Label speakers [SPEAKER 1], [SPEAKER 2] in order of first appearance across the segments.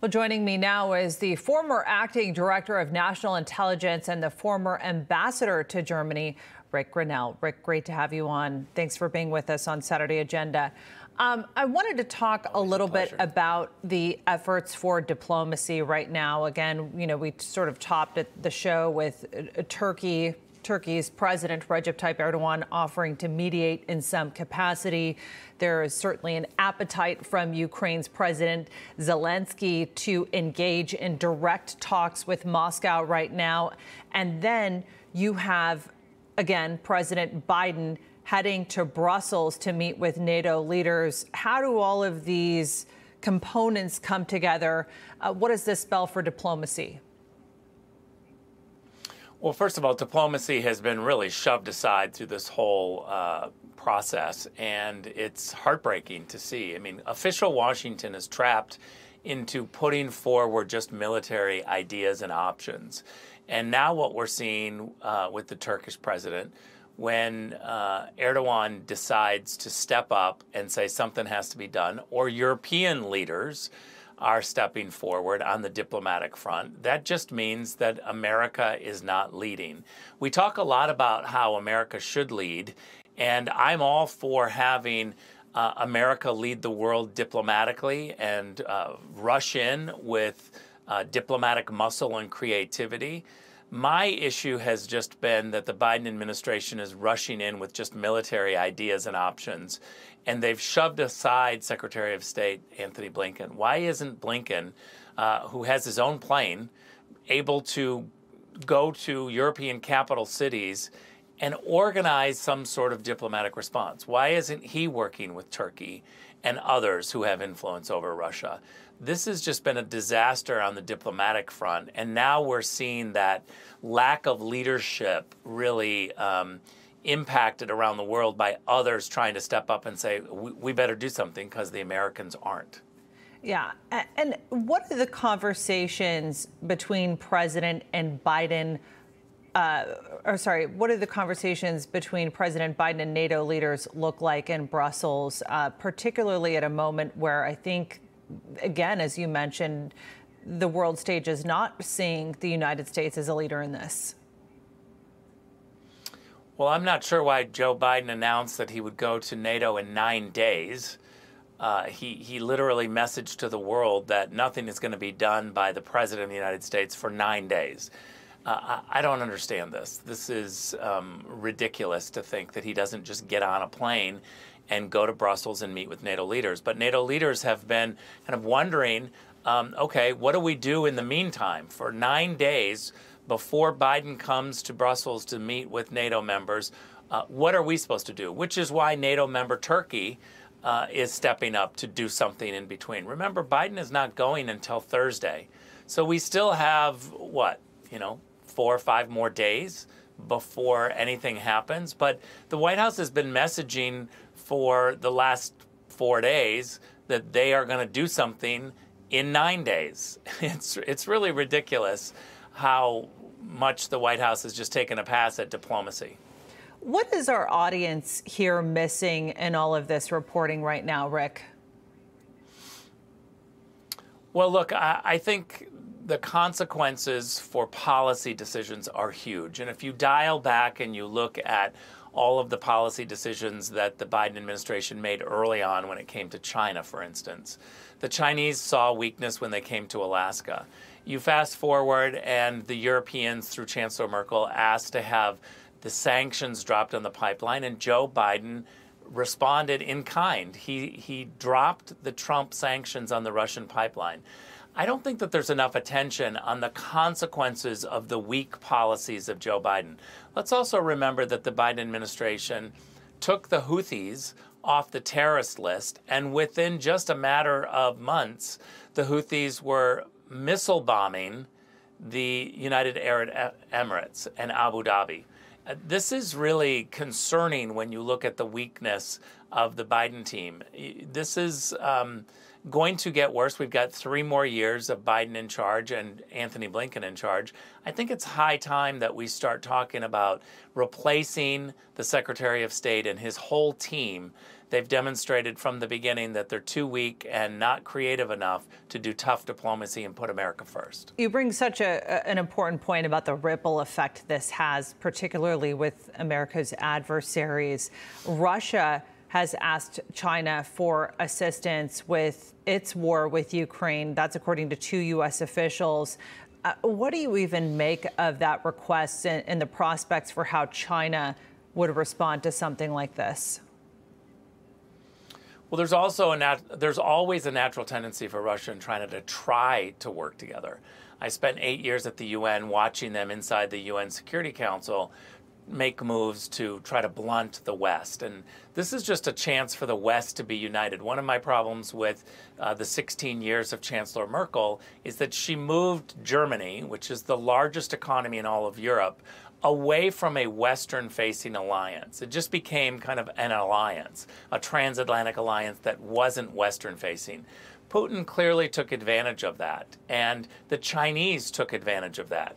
[SPEAKER 1] Well, joining me now is the former acting director of national intelligence and the former ambassador to Germany, Ric Grenell. Ric, great to have you on. Thanks for being with us on Saturday Agenda. I wanted to talk a little bit about the efforts for diplomacy right now. Again, we sort of topped the show with Turkey's President Recep Tayyip Erdogan offering to mediate in some capacity. There is certainly an appetite from Ukraine's President Zelensky to engage in direct talks with Moscow right now. And then you have, again, President Biden heading to Brussels to meet with NATO leaders. How do all of these components come together? What does this spell for diplomacy?
[SPEAKER 2] Well, first of all, diplomacy has been really shoved aside through this whole process, and it's heartbreaking to see. I mean, official Washington is trapped into putting forward just military ideas and options. And now what we're seeing with the Turkish president, when Erdogan decides to step up and say something has to be done, or European leaders are stepping forward on the diplomatic front, that just means that America is not leading. We talk a lot about how America should lead, and I'm all for having America lead the world diplomatically and rush in with diplomatic muscle and creativity. My issue has just been that the Biden administration is rushing in with just military ideas and options, and they've shoved aside Secretary of State Antony Blinken. Why isn't Blinken, who has his own plane, able to go to European capital cities and organize some sort of diplomatic response? Why isn't he working with Turkey and others who have influence over Russia? This has just been a disaster on the diplomatic front, and now we're seeing that lack of leadership really impacted around the world by others trying to step up and say, we better do something because the Americans aren't.
[SPEAKER 1] Yeah. And what are the conversations between President and Biden? What do the conversations between President Biden and NATO leaders look like in Brussels, particularly at a moment where I think, again, as you mentioned, the world stage is not seeing the United States as a leader in this?
[SPEAKER 2] Well, I'm not sure why Joe Biden announced that he would go to NATO in 9 days. He literally messaged to the world that nothing is going to be done by the President of the United States for 9 days. I don't understand this. This is ridiculous to think that he doesn't just get on a plane and go to Brussels and meet with NATO leaders. But NATO leaders have been kind of wondering, okay, what do we do in the meantime? For 9 days before Biden comes to Brussels to meet with NATO members, what are we supposed to do? Which is why NATO member Turkey is stepping up to do something in between. Remember, Biden is not going until Thursday. So we still have, 4 or 5 more days before anything happens. But the White House has been messaging for the last 4 days that they are going to do something in 9 days. It's really ridiculous how much the White House has just taken a pass at diplomacy.
[SPEAKER 1] What is our audience here missing in all of this reporting right now, Ric?
[SPEAKER 2] Well, look, I think the consequences for policy decisions are huge. And if you dial back and you look at all of the policy decisions that the Biden administration made early on when it came to China, for instance, the Chinese saw weakness when they came to Alaska. You fast forward and the Europeans, through Chancellor Merkel, asked to have the sanctions dropped on the pipeline, and Joe Biden responded in kind. He dropped the Trump sanctions on the Russian pipeline. I don't think that there's enough attention on the consequences of the weak policies of Joe Biden. Let's also remember that the Biden administration took the Houthis off the terrorist list, and within just a matter of months, the Houthis were missile bombing the United Arab Emirates and Abu Dhabi. This is really concerning when you look at the weakness of the Biden team. This is going to get worse. We've got 3 more years of Biden in charge and Antony Blinken in charge. I think it's high time that we start talking about replacing the Secretary of State and his whole team they've demonstrated from the beginning that they're too weak and not creative enough to do tough diplomacy and put America first.
[SPEAKER 1] You bring such an important point about the ripple effect this has, particularly with America's adversaries. Russia has asked China for assistance with its war with Ukraine. That's according to 2 U.S. officials. What do you even make of that request and the prospects for how China would respond to something like this?
[SPEAKER 2] Well, there's always a natural tendency for Russia and China to try to work together. I spent 8 years at the UN watching them inside the UN Security Council make moves to try to blunt the West. And this is just a chance for the West to be united. One of my problems with the 16 years of Chancellor Merkel is that she moved Germany, which is the largest economy in all of Europe, away from a Western-facing alliance. It just became kind of an alliance, a transatlantic alliance that wasn't Western-facing. Putin clearly took advantage of that, and the Chinese took advantage of that.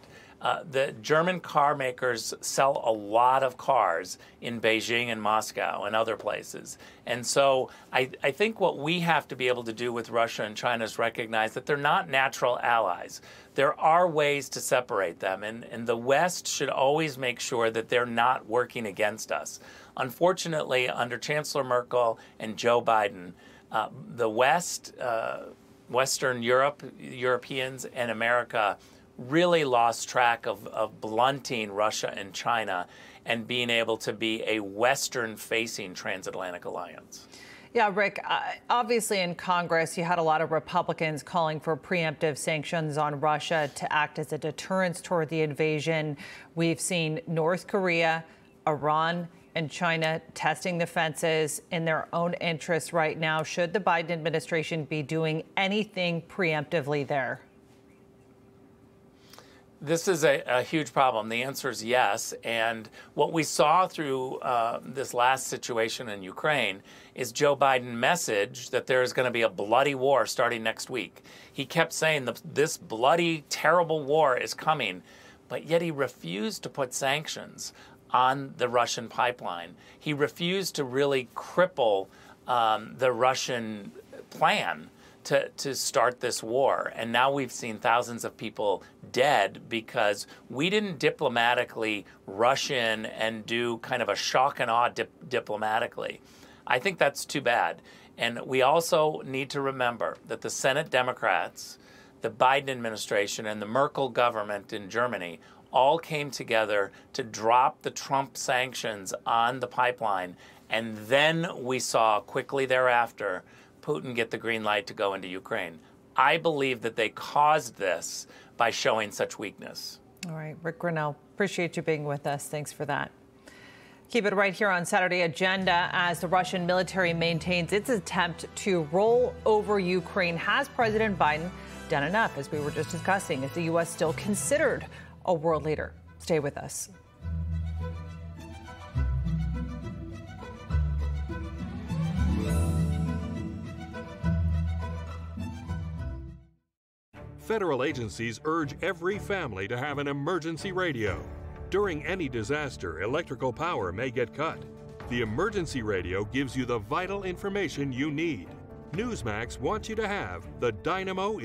[SPEAKER 2] The German car makers sell a lot of cars in Beijing and Moscow and other places. And so I think what we have to be able to do with Russia and China is recognize that they're not natural allies. There are ways to separate them, and the West should always make sure that they're not working against us. Unfortunately, under Chancellor Merkel and Joe Biden, the West, Western Europe, Europeans, and America really lost track of blunting Russia and China and being able to be a Western-facing transatlantic alliance.
[SPEAKER 1] Yeah, Rick, obviously in Congress, you had a lot of Republicans calling for preemptive sanctions on Russia to act as a deterrence toward the invasion. We've seen North Korea, Iran, and China testing the fences in their own interests right now. Should the Biden administration be doing anything preemptively there?
[SPEAKER 2] This is a huge problem. The answer is yes. And what we saw through this last situation in Ukraine is Joe Biden messaged that there is going to be a bloody war starting next week. He kept saying this bloody, terrible war is coming, but yet he refused to put sanctions on the Russian pipeline. He refused to really cripple the Russian plan to start this war. And now we've seen thousands of people dead because we didn't diplomatically rush in and do kind of a shock and awe diplomatically. I think that's too bad. And we also need to remember that the Senate Democrats, the Biden administration, and the Merkel government in Germany all came together to drop the Trump sanctions on the pipeline. And then we saw quickly thereafter Putin get the green light to go into Ukraine. I believe that they caused this by showing such weakness.
[SPEAKER 1] All right, Ric Grenell, appreciate you being with us. Thanks for that. Keep it right here on Saturday Agenda as the Russian military maintains its attempt to roll over Ukraine. Has President Biden done enough, as we were just discussing? Is the U.S. still considered a world leader? Stay with us.
[SPEAKER 3] Federal agencies urge every family to have an emergency radio. During any disaster, electrical power may get cut. The emergency radio gives you the vital information you need. Newsmax wants you to have the dynamo